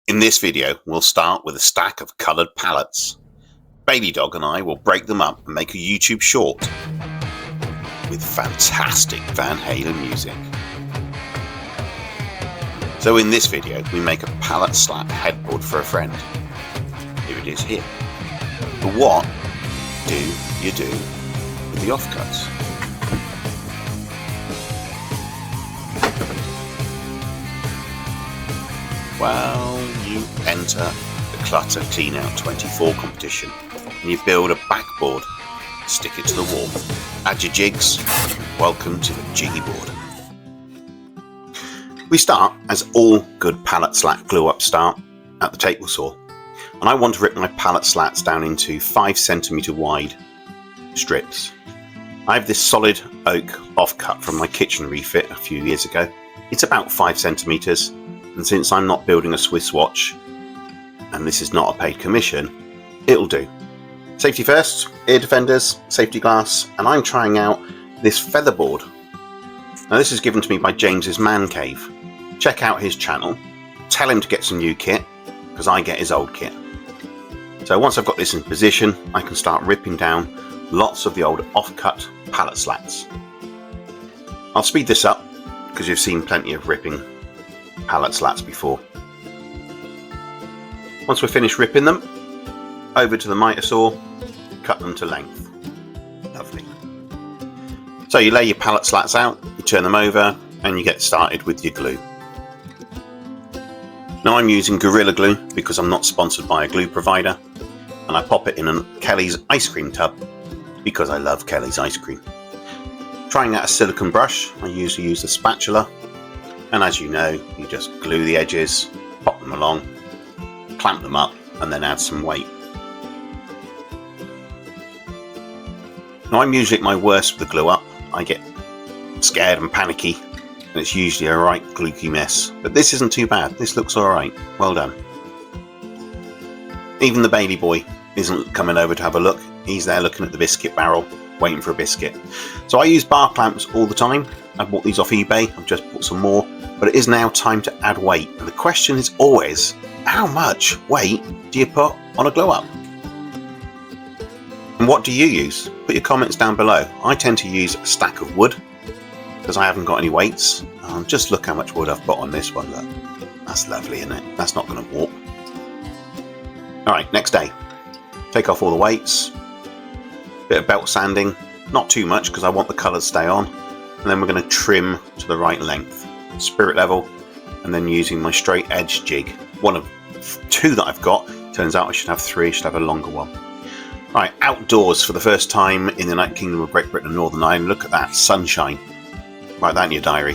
In this video, we'll start with a stack of coloured pallets. Baby Dog and I will break them up and make a YouTube short with fantastic Van Halen music. So in this video, we make a Pallet Slat Headboard for a friend. Here it is here. But what do you do with the offcuts? Well, you enter the Clutter Clean Out 24 competition and you build a backboard, stick it to the wall, add your jigs, welcome to the Jiggyboard. We start, as all good pallet slat glue up start, at the table saw, and I want to rip my pallet slats down into 5cm wide strips. I have this solid oak offcut from my kitchen refit a few years ago. It's about 5cm. And since I'm not building a Swiss watch, and this is not a paid commission, it'll do. Safety first, ear defenders, safety glass, and I'm trying out this featherboard. Now this is given to me by James's Man Cave. Check out his channel, tell him to get some new kit, because I get his old kit. So once I've got this in position, I can start ripping down lots of the old offcut pallet slats. I'll speed this up, because you've seen plenty of ripping pallet slats before. Once we're finished ripping them, over to the miter saw, cut them to length. Lovely. So you lay your pallet slats out, you turn them over, and you get started with your glue. Now I'm using Gorilla Glue because I'm not sponsored by a glue provider, and I pop it in a Kelly's ice cream tub because I love Kelly's ice cream. Trying out a silicone brush, I usually use a spatula. And as you know, you just glue the edges, pop them along, clamp them up, and then add some weight. Now I'm usually at my worst with the glue up. I get scared and panicky, and it's usually a right gluey mess. But this isn't too bad. This looks alright. Well done. Even the baby boy isn't coming over to have a look. He's there looking at the biscuit barrel, waiting for a biscuit. So I use bar clamps all the time. I bought these off eBay. I've just bought some more. But it is now time to add weight. And the question is always, how much weight do you put on a glue up? And what do you use? Put your comments down below. I tend to use a stack of wood because I haven't got any weights. Just look how much wood I've put on this one. Look, that's lovely, isn't it? That's not going to warp. Alright, next day. Take off all the weights. Bit of belt sanding. Not too much because I want the colours to stay on. And then we're going to trim to the right length. Spirit level, and then using my straight edge jig, one of two that I've got. Turns out I should have three. I should have a longer one. Right, outdoors for the first time in the United Kingdom of Great Britain and Northern Ireland. Look at that sunshine. Write that in your diary.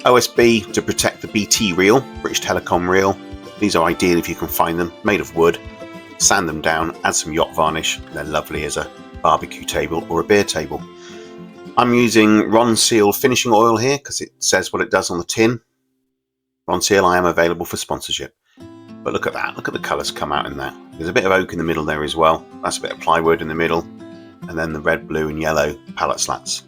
OSB to protect the BT reel, British Telecom reel. These are ideal if you can find them, made of wood. Sand them down, add some yacht varnish. They're lovely as a barbecue table or a beer table. I'm using Ronseal finishing oil here because it says what it does on the tin. Ronseal, I am available for sponsorship. But look at that, look at the colours come out in that. There's a bit of oak in the middle there as well. That's a bit of plywood in the middle. And then the red, blue and yellow pallet slats.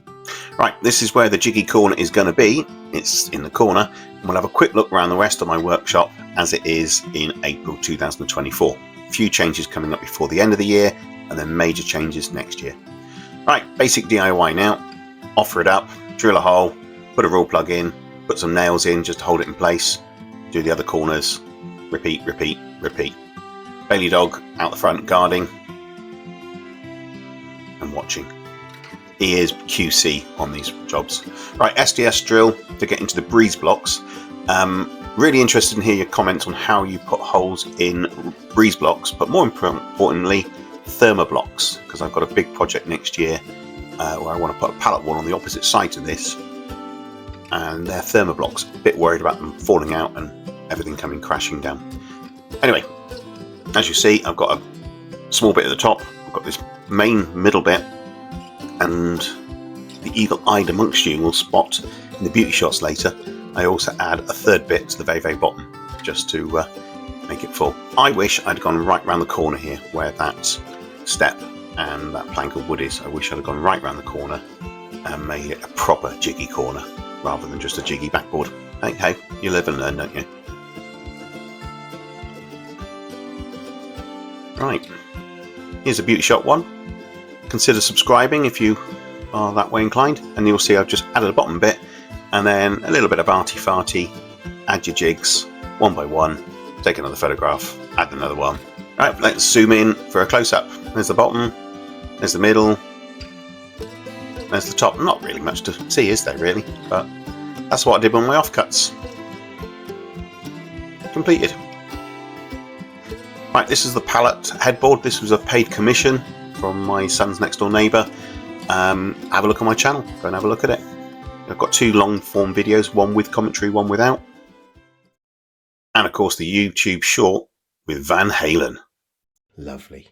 Right, this is where the jiggy corner is going to be. It's in the corner. And we'll have a quick look around the rest of my workshop as it is in April 2024. A few changes coming up before the end of the year and then major changes next year. Right, basic DIY now. Offer it up, drill a hole, put a raw plug in, put some nails in just to hold it in place, do the other corners, repeat, repeat, repeat. Baby Dog out the front guarding and watching. He is QC on these jobs. Right, SDS drill to get into the breeze blocks. Really interested in hear your comments on how you put holes in breeze blocks, but more importantly, thermoblocks, because I've got a big project next year where I want to put a pallet wall on the opposite side of this, and they're thermoblocks. A bit worried about them falling out and everything coming crashing down. Anyway, as you see, I've got a small bit at the top. I've got this main middle bit, and the eagle-eyed amongst you will spot in the beauty shots later. I also add a third bit to the very, very bottom just to make it full. I wish I'd gone right round the corner here where that step and that plank of wood is. I wish I'd have gone right round the corner and made it a proper jiggy corner rather than just a jiggy backboard. Hey, you live and learn, don't you? Right, here's a beauty shop one. Consider subscribing if you are that way inclined, and you'll see I've just added a bottom bit and then a little bit of arty-farty. Add your jigs one by one, take another photograph, add another one. Right, let's zoom in for a close-up. There's the bottom, there's the middle, there's the top. Not really much to see, is there really? But that's what I did with my offcuts. Completed. Right, this is the pallet headboard. This was a paid commission from my son's next door neighbour. Have a look on my channel. Go and have a look at it. I've got 2 long form videos, one with commentary, one without. And of course the YouTube short with Van Halen. Lovely.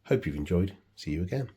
Hope you've enjoyed. See you again.